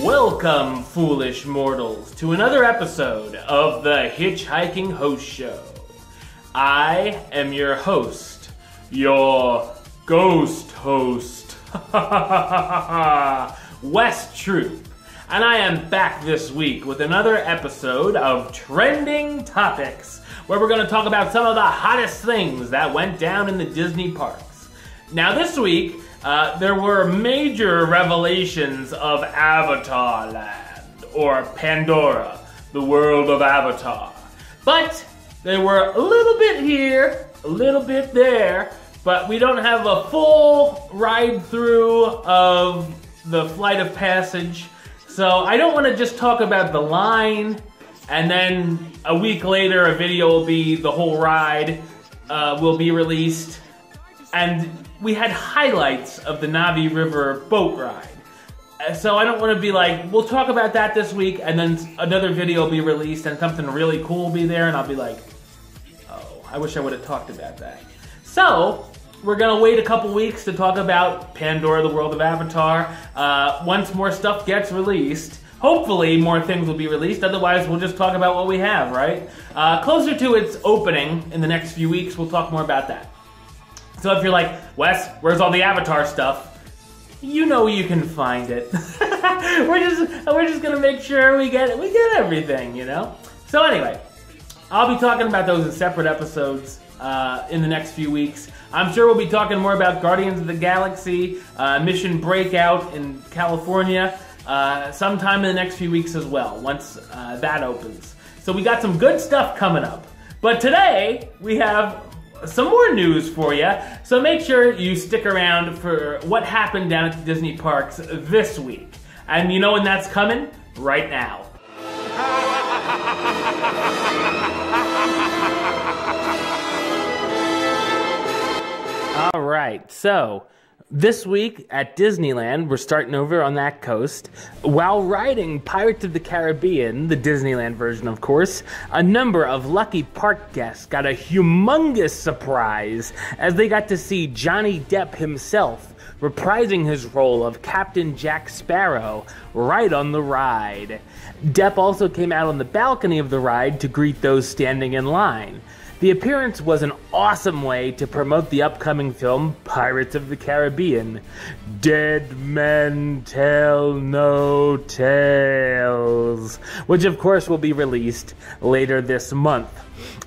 Welcome, foolish mortals, to another episode of the HitchHiking Host Show. I am your host, your ghost host, West Troop, and I am back this week with another episode of Trending Topics, where we're going to talk about some of the hottest things that went down in the Disney parks. Now this week, there were major revelations of Avatar Land, or Pandora, the world of Avatar. But they were a little bit here, a little bit there, but we don't have a full ride through of the Flight of Passage. So I don't want to just talk about the line, and then a week later a video will be the whole ride will be released. And we had highlights of the Navi River boat ride. So I don't want to be like, we'll talk about that this week, and then another video will be released and something really cool will be there, and I'll be like, oh, I wish I would have talked about that. So we're going to wait a couple weeks to talk about Pandora, the world of Avatar. Once more stuff gets released, hopefully more things will be released, otherwise we'll just talk about what we have, right? Closer to its opening in the next few weeks, we'll talk more about that. So if you're like, Wes, where's all the Avatar stuff? You know you can find it. we're just gonna make sure we get everything, you know? So anyway, I'll be talking about those in separate episodes in the next few weeks. I'm sure we'll be talking more about Guardians of the Galaxy, Mission Breakout in California, sometime in the next few weeks as well, once that opens. So we got some good stuff coming up. But today, we have some more news for you, so make sure you stick around for what happened down at the Disney parks this week. And you know when that's coming? Right now. All right, so this week at Disneyland, we're starting over on that coast. While riding Pirates of the Caribbean, the Disneyland version of course, a number of lucky park guests got a humongous surprise as they got to see Johnny Depp himself reprising his role of Captain Jack Sparrow right on the ride. Depp also came out on the balcony of the ride to greet those standing in line. The appearance was an awesome way to promote the upcoming film Pirates of the Caribbean. Dead Men Tell No Tales, which of course will be released later this month.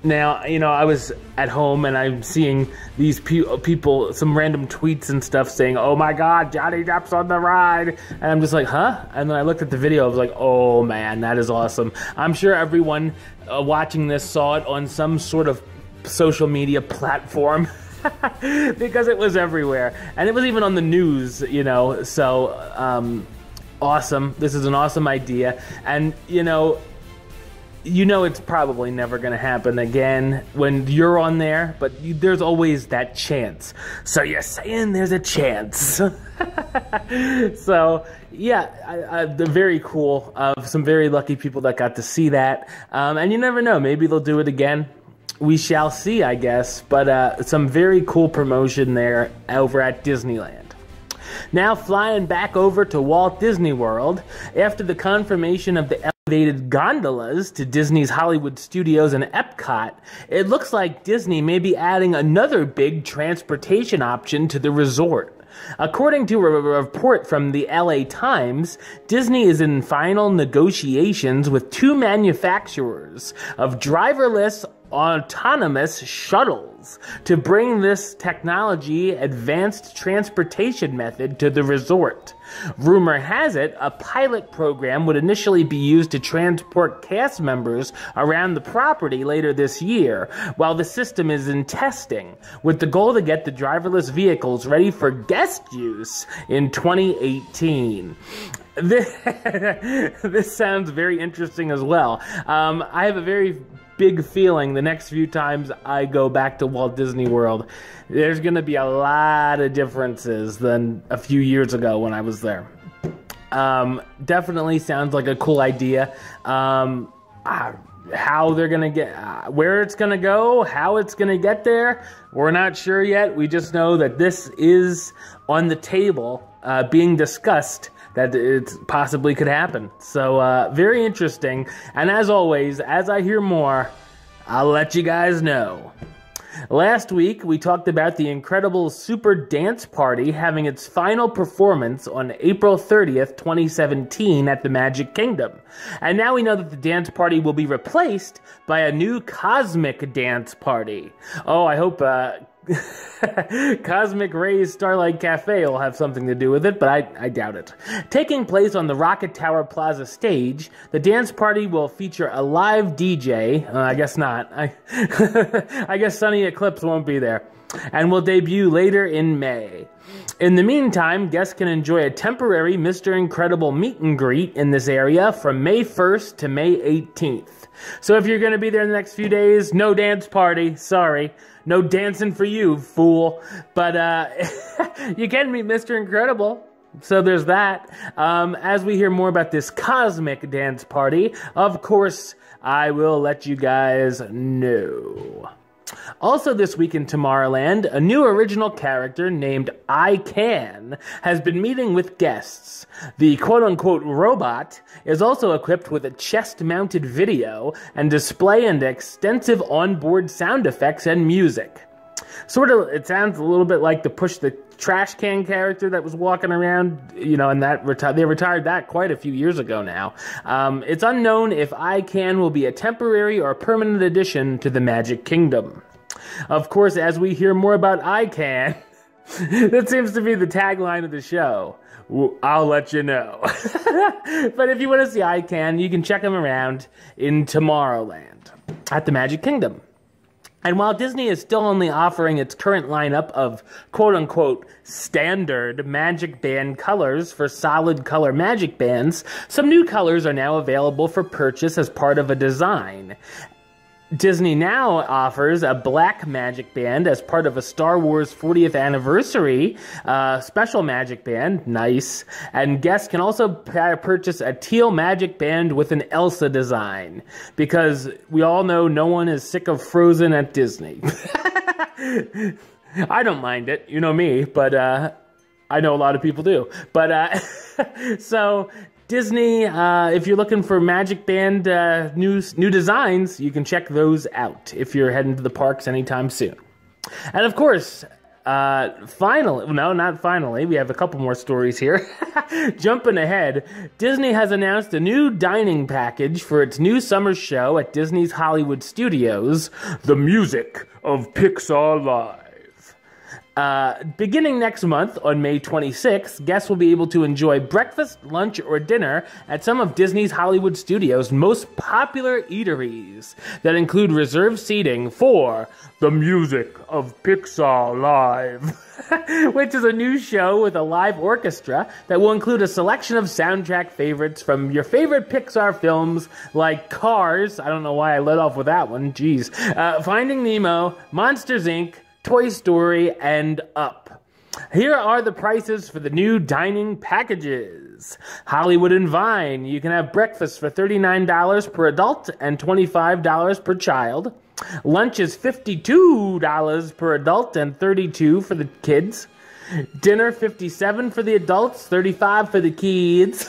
Now, you know, I was at home and I'm seeing these people, some random tweets and stuff saying, oh my god, Johnny Depp's on the ride. And I'm just like, huh? And then I looked at the video, I was like, oh man, that is awesome. I'm sure everyone watching this saw it on some sort of social media platform because it was everywhere. And it was even on the news, you know, so awesome. This is an awesome idea. And, you know it's probably never going to happen again when you're on there, but there's always that chance. So you're saying there's a chance. So, yeah, they're very cool. Some very lucky people that got to see that. And you never know, maybe they'll do it again. We shall see, I guess. But some very cool promotion there over at Disneyland. Now flying back over to Walt Disney World, after the confirmation of the elevated gondolas to Disney's Hollywood Studios and Epcot, it looks like Disney may be adding another big transportation option to the resort. According to a report from the LA Times, Disney is in final negotiations with two manufacturers of driverless autonomous shuttles to bring this technology advanced transportation method to the resort. Rumor has it a pilot program would initially be used to transport cast members around the property later this year, while the system is in testing, with the goal to get the driverless vehicles ready for guest use in 2018. This sounds very interesting as well. I have a very big feeling the next few times I go back to Walt Disney World, there's going to be a lot of differences than a few years ago when I was there. Definitely sounds like a cool idea. How they're going to get, where it's going to go, how it's going to get there, we're not sure yet. We just know that this is on the table being discussed that it possibly could happen. So very interesting. And as always, as I hear more, I'll let you guys know. Last week, we talked about the incredible Super Dance Party having its final performance on April 30th, 2017 at the Magic Kingdom. And now we know that the dance party will be replaced by a new Cosmic Dance Party. Oh, I hope Cosmic Ray's Starlight Cafe will have something to do with it, but I doubt it. Taking place on the Rocket Tower Plaza stage, the dance party will feature a live DJ. I guess not. I guess Sunny Eclipse won't be there. And will debut later in May. In the meantime, guests can enjoy a temporary Mr. Incredible meet and greet in this area from May 1st to May 18th. So if you're going to be there in the next few days, no dance party, sorry. No dancing for you, fool. But you can meet Mr. Incredible. So there's that. As we hear more about this Cosmic Dance Party, of course, I will let you guys know. Also this week in Tomorrowland, a new original character named iCan has been meeting with guests. The quote-unquote robot is also equipped with a chest-mounted video and display and extensive onboard sound effects and music. Sort of, it sounds a little bit like the Push the Trash Can character that was walking around, and they retired that quite a few years ago now. It's unknown if iCan will be a temporary or permanent addition to the Magic Kingdom. Of course, as we hear more about iCan, that seems to be the tagline of the show. I'll let you know. But if you want to see iCan, you can check him around in Tomorrowland at the Magic Kingdom. And while Disney is still only offering its current lineup of quote-unquote standard Magic Band colors for solid color Magic Bands, some new colors are now available for purchase as part of a design. Disney now offers a black Magic Band as part of a Star Wars 40th anniversary special Magic Band, nice, and guests can also purchase a teal Magic Band with an Elsa design, because we all know no one is sick of Frozen at Disney. I don't mind it, you know me, but I know a lot of people do. But so Disney, if you're looking for Magic Band new designs, you can check those out if you're heading to the parks anytime soon. And of course, finally, no, not finally, we have a couple more stories here. Jumping ahead, Disney has announced a new dining package for its new summer show at Disney's Hollywood Studios, The Music of Pixar Live. Beginning next month, on May 26th, guests will be able to enjoy breakfast, lunch, or dinner at some of Disney's Hollywood Studios' most popular eateries that include reserved seating for The Music of Pixar Live, which is a new show with a live orchestra that will include a selection of soundtrack favorites from your favorite Pixar films like Cars, I don't know why I led off with that one, geez, Finding Nemo, Monsters, Inc., Toy Story, and Up. Here are the prices for the new dining packages. Hollywood and Vine, you can have breakfast for $39 per adult and $25 per child. Lunch is $52 per adult and $32 for the kids. Dinner $57 for the adults, $35 for the kids.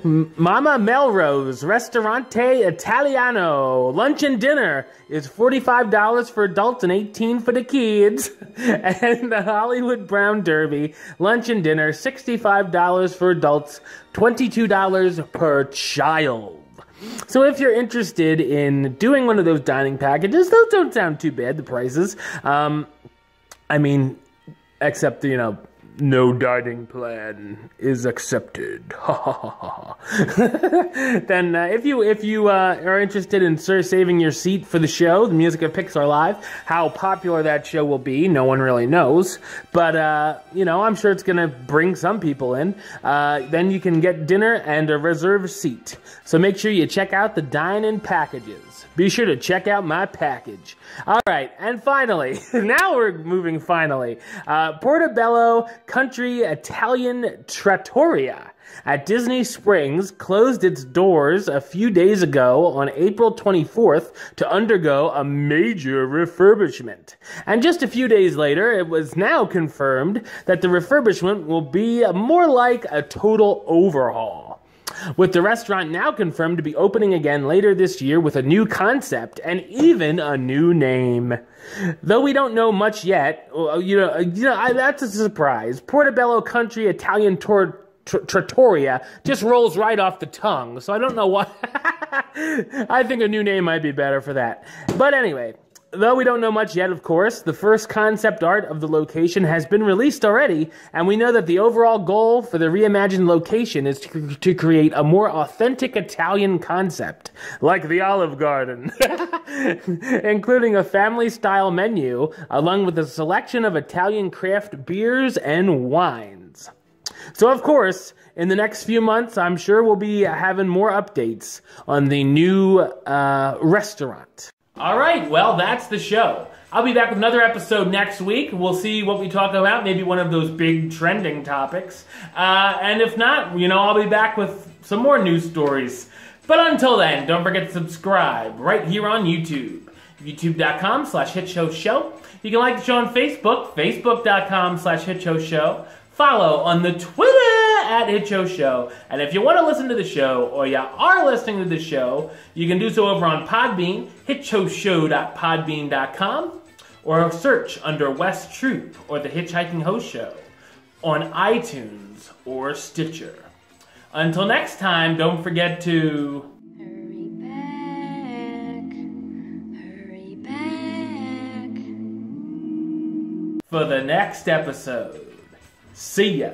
Mama Melrose Ristorante Italiano lunch and dinner is $45 for adults and $18 for the kids. And the Hollywood Brown Derby lunch and dinner $65 for adults, $22 per child. So if you're interested in doing one of those dining packages, those don't sound too bad, the prices. I mean, except, no dining plan is accepted. Then if you are interested in saving your seat for the show, The Music of Pixar Live, how popular that show will be, no one really knows. But, I'm sure it's going to bring some people in. Then you can get dinner and a reserved seat. So make sure you check out the dine-in packages. Be sure to check out my package. All right, and finally, now we're moving finally. Portobello Country Italian Trattoria at Disney Springs closed its doors a few days ago on April 24th to undergo a major refurbishment. And just a few days later, it was now confirmed that the refurbishment will be more like a total overhaul, with the restaurant now confirmed to be opening again later this year with a new concept and even a new name. Though we don't know much yet, that's a surprise. Portobello Country Italian Trattoria just rolls right off the tongue, so I don't know why. I think a new name might be better for that. But anyway, though we don't know much yet, of course, the first concept art of the location has been released already, and we know that the overall goal for the reimagined location is to create a more authentic Italian concept, like the Olive Garden, including a family-style menu, along with a selection of Italian craft beers and wines. So, of course, in the next few months, I'm sure we'll be having more updates on the new restaurant. All right, well, that's the show. I'll be back with another episode next week. We'll see what we talk about, maybe one of those big trending topics. And if not, I'll be back with some more news stories. But until then, don't forget to subscribe right here on YouTube. YouTube.com/HitchHostShow. You can like the show on Facebook, Facebook.com/HitchHostShow. Follow on the Twitter @HitchHostShow. And if you want to listen to the show, or you are listening to the show, you can do so over on Podbean, hitchhostshow.podbean.com, or search under West Troop or the Hitchhiking Host Show on iTunes or Stitcher. Until next time, don't forget to hurry back for the next episode. See ya.